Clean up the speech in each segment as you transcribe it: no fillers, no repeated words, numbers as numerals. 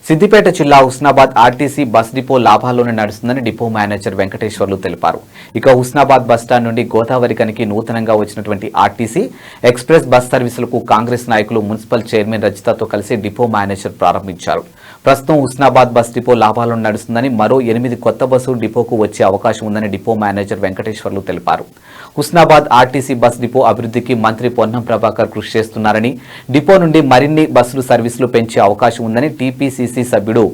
సిద్దిపేట జిల్లా Husnabad RTC bus depot లాభాల్లోనే నడుస్తుందని depot manager Venkateswarlu తెలిపారు. ఇక హుస్నాబాద్ బస్టాండ్ నుండి గోదావరికనికి నూతనంగా వచ్చినటువంటి ఆర్టీసీ ఎక్స్ప్రెస్ బస్ సర్వీసులకు కాంగ్రెస్ నాయకులు మున్సిపల్ చైర్మన్ రజితతో కలిసి డిపో మేనేజర్ ప్రారంభించారు. ప్రస్తుతం హుస్నాబాద్ బస్ డిపో లాభాల్లో నడుస్తుందని మరో 8 కొత్త బస్సులు డిపోకు వచ్చే అవకాశం ఉందని డిపో మేనేజర్ వెంకటేశ్వర్లు తెలిపారు. హుస్నాబాద్ ఆర్టీసీ బస్ డిపో అభివృద్ధికి మంత్రి పొన్నం ప్రభాకర్ కృషి చేస్తున్నారని, డిపో నుండి మరిన్ని బస్సులు సర్వీసులు పెంచే అవకాశం ఉందని టీపీసీసీ సభ్యుడు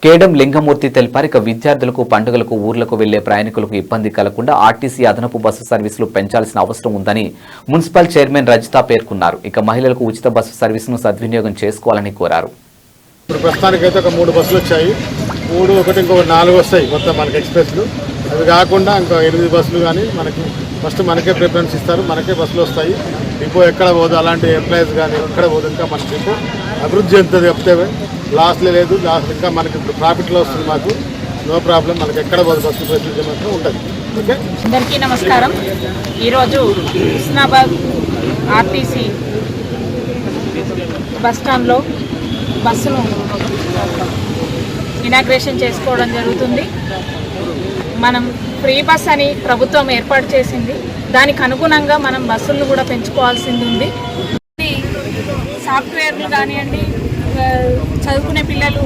కేడం లింగమూర్తి తెలిపారు. ఇక విద్యార్థులకు, పండుగలకు, ఊర్లకు వెళ్లే ప్రయాణికులకు ఇబ్బంది కలగకుండా ఆర్టీసీ అదనపు బస్సు సర్వీసులు పెంచాల్సిన అవసరం ఉందని మున్సిపల్ చైర్మన్ రజిత పేర్కొన్నారు. ఇక మహిళలకు ఉచిత బస్సు సర్వీసును సద్వినియోగం చేసుకోవాలని కోరారు. ఇప్పుడు ప్రస్తుతానికైతే ఒక 3 బస్సులు వచ్చాయి. 3 ఒకటి ఇంకొక 4 వస్తాయి మొత్తం మనకి ఎక్స్ప్రెస్లు. అవి కాకుండా ఇంకో 8 బస్సులు కానీ మనకి ఫస్ట్ మనకే ప్రిఫరెన్స్ ఇస్తారు, మనకే బస్సులు వస్తాయి. డిపో ఎక్కడ పోదు, అలాంటి ఎంప్లాయీస్ కానీ ఎక్కడ పోదు. ఇంకా మన డిపో అభివృద్ధి చెందుతుంది చెప్తే లాస్లో లేదు, లాస్ట్ ఇంకా మనకి ఇప్పుడు ప్రాఫిట్లో వస్తుంది. మాకు నో ప్రాబ్లం, మనకి ఎక్కడ పోదు, బస్సు ఫెసిలిటీ మాత్రం ఉంటుంది. ఓకే, అందరికీ నమస్కారం. ఈరోజు హుస్నాబాద్ ఆర్టీసీ బస్టాండ్లో బస్సును ఇనాగ్రేషన్ చేసుకోవడం జరుగుతుంది. మనం ఫ్రీ బస్ అని ప్రభుత్వం ఏర్పాటు చేసింది, దానికి అనుగుణంగా మనం బస్సులను కూడా పెంచుకోవాల్సింది ఉంది. సాఫ్ట్వేర్లు కానివ్వండి, చదువుకునే పిల్లలు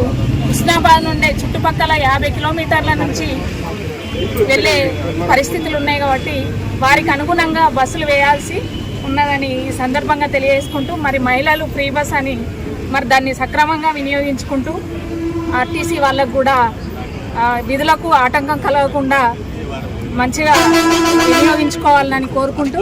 హుస్నాబాద్ నుండే చుట్టుపక్కల 50 కిలోమీటర్ల నుంచి వెళ్ళే పరిస్థితులు ఉన్నాయి కాబట్టి వారికి అనుగుణంగా బస్సులు వేయాల్సి ఉన్నదని ఈ సందర్భంగా తెలియజేసుకుంటూ, మరి మహిళలు ఫ్రీ బస్ అని మరి దాన్ని సక్రమంగా వినియోగించుకుంటూ ఆర్టీసీ వాళ్ళకు కూడా విధులకు ఆటంకం కలగకుండా మంచిగా వినియోగించుకోవాలని కోరుకుంటూ